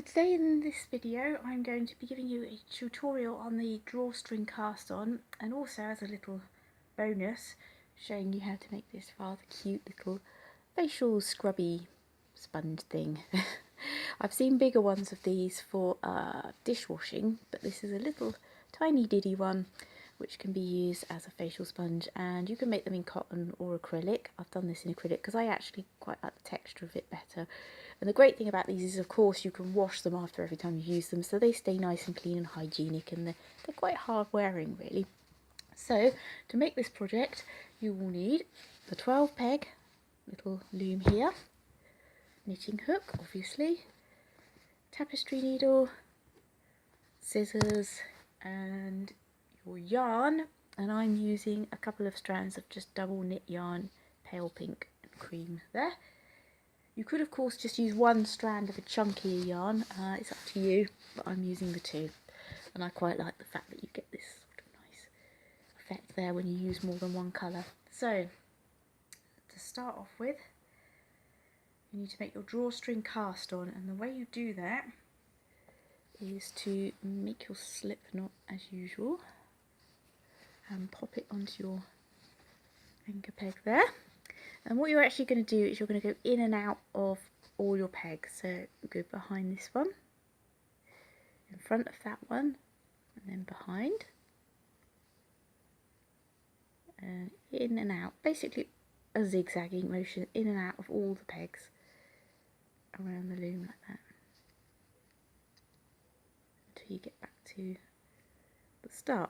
today in this video I'm going to be giving you a tutorial on the drawstring cast on, and also as a little bonus showing you how to make this rather cute little facial scrubby sponge thing. I've seen bigger ones of these for dishwashing, but this is a little tiny diddy one which can be used as a facial sponge, and you can make them in cotton or acrylic. I've done this in acrylic because I actually quite like the texture of it better. And the great thing about these is, of course, you can wash them after every time you use them, so they stay nice and clean and hygienic, and they're quite hard wearing really. So to make this project you will need the 12 peg little loom here, knitting hook obviously, tapestry needle, scissors and your yarn, and I'm using a couple of strands of just double knit yarn, pale pink and cream there. You could of course just use one strand of a chunkier yarn, it's up to you, but I'm using the two, and I quite like the fact that you get this sort of nice effect there when you use more than one colour. So to start off with, you need to make your drawstring cast on, and the way you do that is to make your slip knot as usual and pop it onto your anchor peg there. And what you're actually going to do is you're going to go in and out of all your pegs. So go behind this one, in front of that one, and then behind, and in and out, basically a zigzagging motion in and out of all the pegs around the loom like that, until you get back to the start.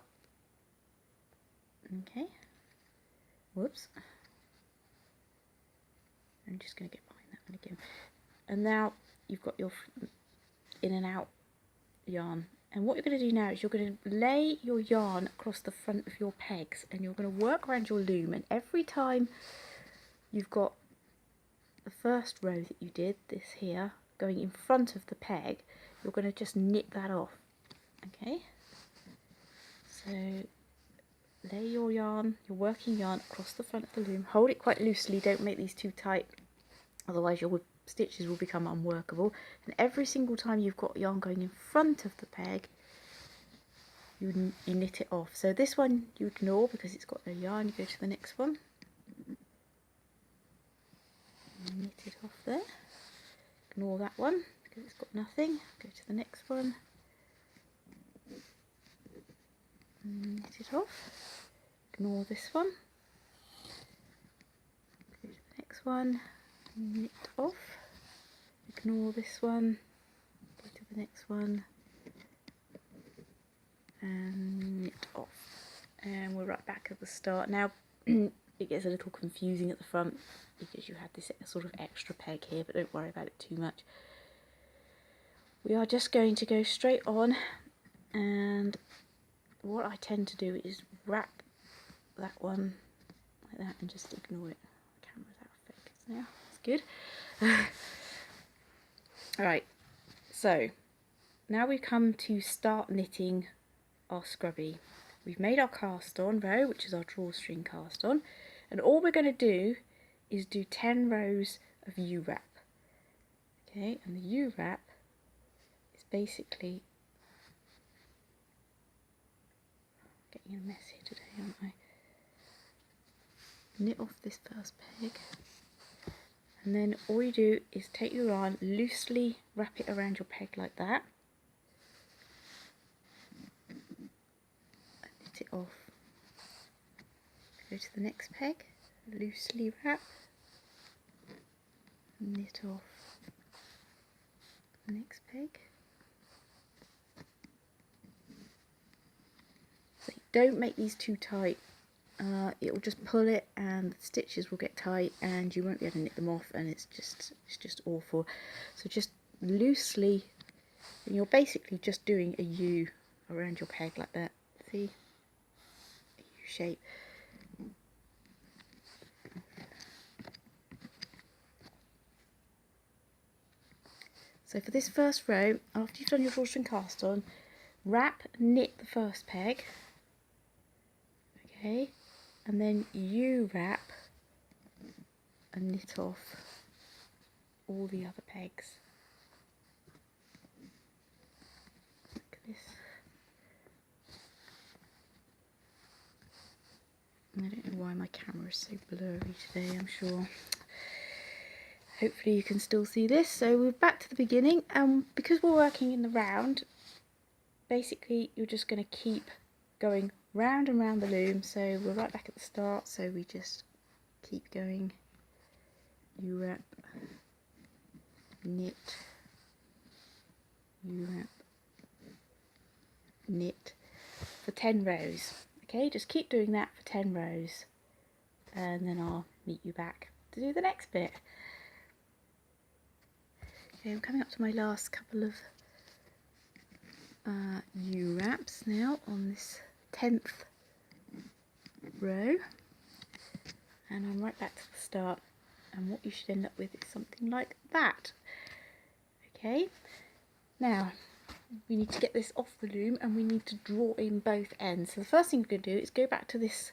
Okay, whoops, I'm just going to get behind that one again. And now you've got your in and out yarn, and what you're going to do now is you're going to lay your yarn across the front of your pegs, and you're going to work around your loom, and every time you've got the first row that you did, this here, going in front of the peg, you're going to just knit that off. Okay, so lay your yarn, your working yarn, across the front of the loom. Hold it quite loosely, don't make these too tight, otherwise your stitches will become unworkable. And every single time you've got yarn going in front of the peg, you knit it off. So this one you ignore because it's got no yarn. You go to the next one, knit it off there. Ignore that one because it's got nothing. Go to the next one, knit it off. Ignore this one. Go to the next one, knit off. Ignore this one. Go to the next one and knit off. And we're right back at the start. Now it gets a little confusing at the front because you had this sort of extra peg here, but don't worry about it too much. We are just going to go straight on, and what I tend to do is wrap that one like that and just ignore it. The camera's out of focus now. It's good. Alright, so now we come to start knitting our scrubby. We've made our cast on row, which is our drawstring cast on, and all we're going to do is do 10 rows of U-wrap. Okay, and the U-wrap is basically, getting a mess here today, aren't I? Knit off this first peg, and then all you do is take your yarn, loosely wrap it around your peg like that, and knit it off. Go to the next peg, loosely wrap, knit off the next peg. So don't make these too tight. It will just pull it and the stitches will get tight and you won't be able to knit them off, and it's just awful. So just loosely, and you're basically just doing a U around your peg like that. See? A U shape. So for this first row, after you've done your drawstring cast on, wrap, knit the first peg. Okay. And then U-wrap and knit off all the other pegs. this. I don't know why my camera is so blurry today, I'm sure. Hopefully you can still see this. So we're back to the beginning, and because we're working in the round, basically you're just going to keep going round and round the loom. So we're right back at the start, so we just keep going. You wrap, knit, you wrap, knit for 10 rows. Okay, just keep doing that for 10 rows, and then I'll meet you back to do the next bit. Okay, I'm coming up to my last couple of U-wraps now on this 10th row, and I'm right back to the start, and what you should end up with is something like that. Okay, now we need to get this off the loom and we need to draw in both ends. So the first thing we're going to do is go back to this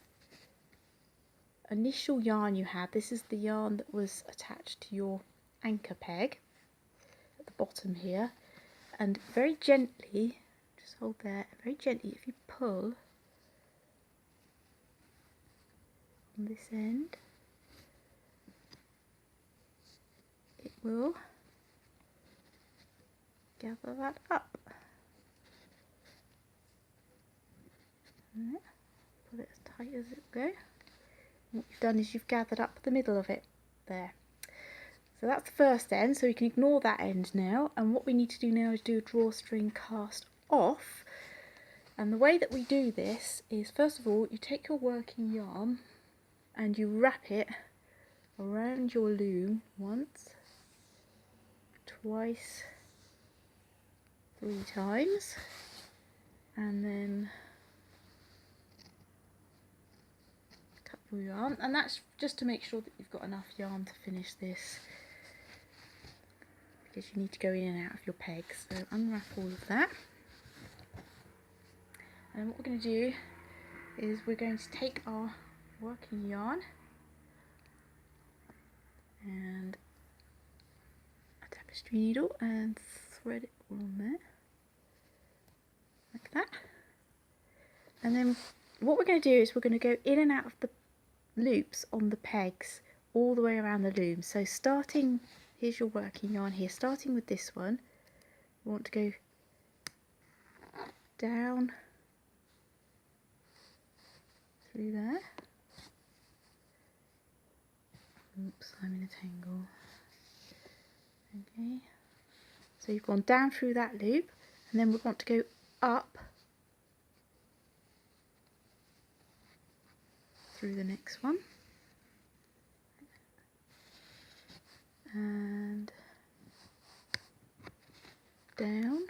initial yarn you had. This is the yarn that was attached to your anchor peg at the bottom here, and very gently, just hold there, very gently, if you pull on this end, it will gather that up. Pull it as tight as it will go. What you've done is you've gathered up the middle of it there. So that's the first end, so you can ignore that end now, and what we need to do now is do a drawstring cast off. And the way that we do this is, first of all, you take your working yarn and you wrap it around your loom once, twice, 3 times, and then cut your yarn, and that's just to make sure that you've got enough yarn to finish this, because you need to go in and out of your pegs. So unwrap all of that, and what we're going to do is we're going to take our working yarn and a tapestry needle and thread it all on there like that, and then what we're going to do is we're going to go in and out of the loops on the pegs all the way around the loom. So starting, here's your working yarn here, starting with this one, you want to go down through there. Oops, I'm in a tangle. Okay, so you've gone down through that loop, and then we want to go up through the next one, and down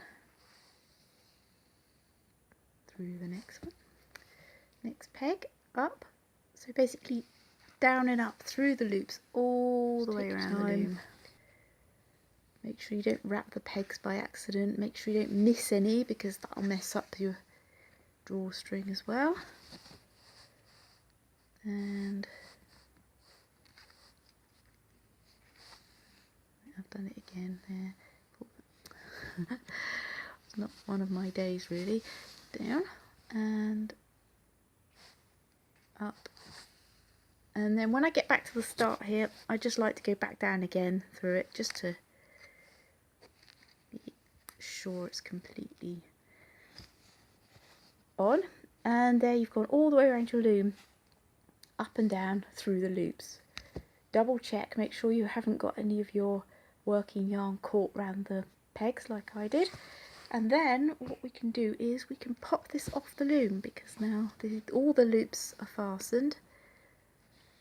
through the next one, next peg, up. So basically down and up through the loops all the way around the loom. Make sure you don't wrap the pegs by accident, make sure you don't miss any, because that'll mess up your drawstring as well. And I've done it again there. It's not one of my days really. Down and up, and then when I get back to the start here, I just like to go back down again through it, just to be sure it's completely on. And there you've gone all the way around your loom, up and down through the loops. Double check, make sure you haven't got any of your working yarn caught round the pegs like I did. And then what we can do is we can pop this off the loom, because now all the loops are fastened,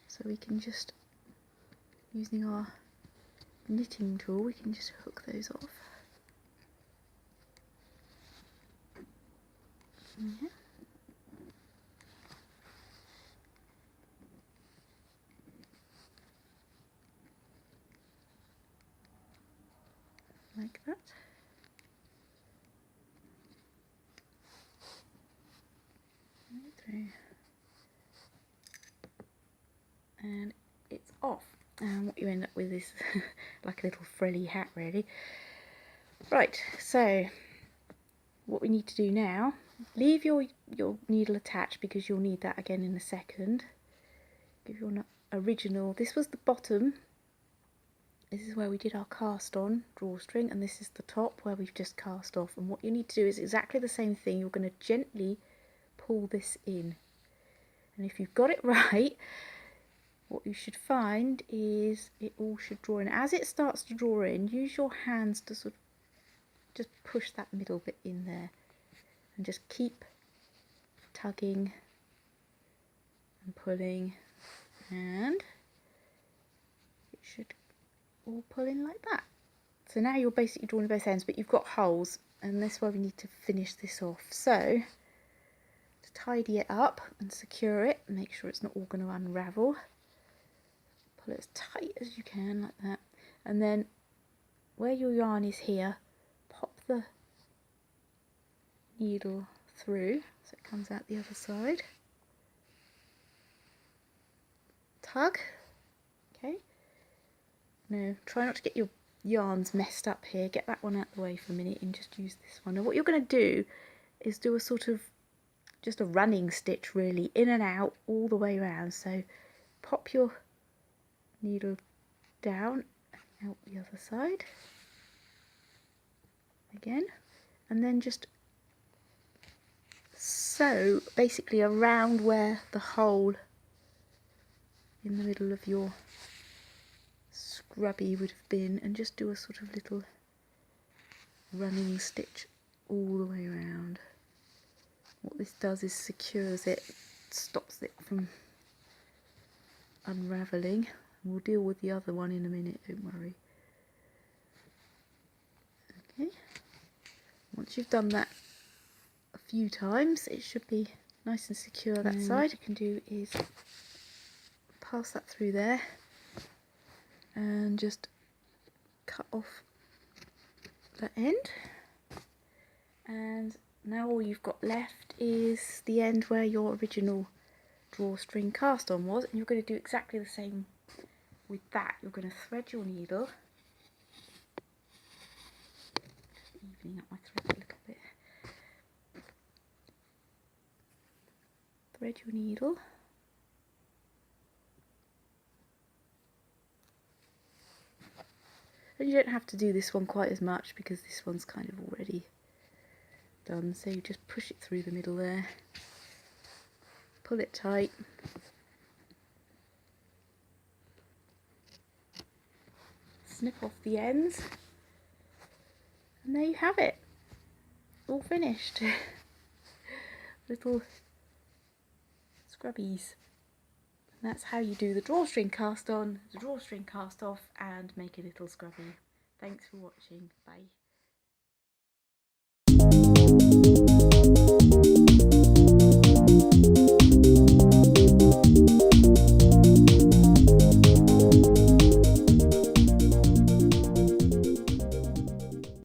so we can just, using our knitting tool, we can just hook those off. Yeah. Like that. And it's off, and what you end up with is like a little frilly hat really. Right, so what we need to do now, leave your needle attached because you'll need that again in a second. Give your original, this was the bottom, this is where we did our cast on drawstring, and this is the top where we've just cast off. And what you need to do is exactly the same thing. You're going to gently pull this in, and if you've got it right, what you should find is it all should draw in. As it starts to draw in, use your hands to sort of just push that middle bit in there, and just keep tugging and pulling, and it should all pull in like that. So now you're basically drawing both ends, but you've got holes, and this is where we need to finish this off. So to tidy it up and secure it, make sure it's not all going to unravel, pull it as tight as you can like that, and then where your yarn is here, pop the needle through so it comes out the other side, tug. Okay, now try not to get your yarns messed up here, get that one out the way for a minute and just use this one. Now what you're going to do is do a sort of just a running stitch, really, in and out all the way around. So pop your needle down and out the other side again, and then just sew basically around where the hole in the middle of your scrubby would have been, and just do a sort of little running stitch all the way around. What this does is secures it, stops it from unravelling. We'll deal with the other one in a minute, don't worry. Okay, once you've done that a few times, it should be nice and secure that side. What you can do is pass that through there and just cut off that end, and now all you've got left is the end where your original drawstring cast on was, and you're going to do exactly the same with that. You're going to thread your needle, evening up my thread a little bit, thread your needle, and you don't have to do this one quite as much because this one's kind of already done, so you just push it through the middle there, pull it tight, snip off the ends, and there you have it, all finished. Little scrubbies. And that's how you do the drawstring cast on, the drawstring cast off, and make a little scrubby. Thanks for watching. Bye.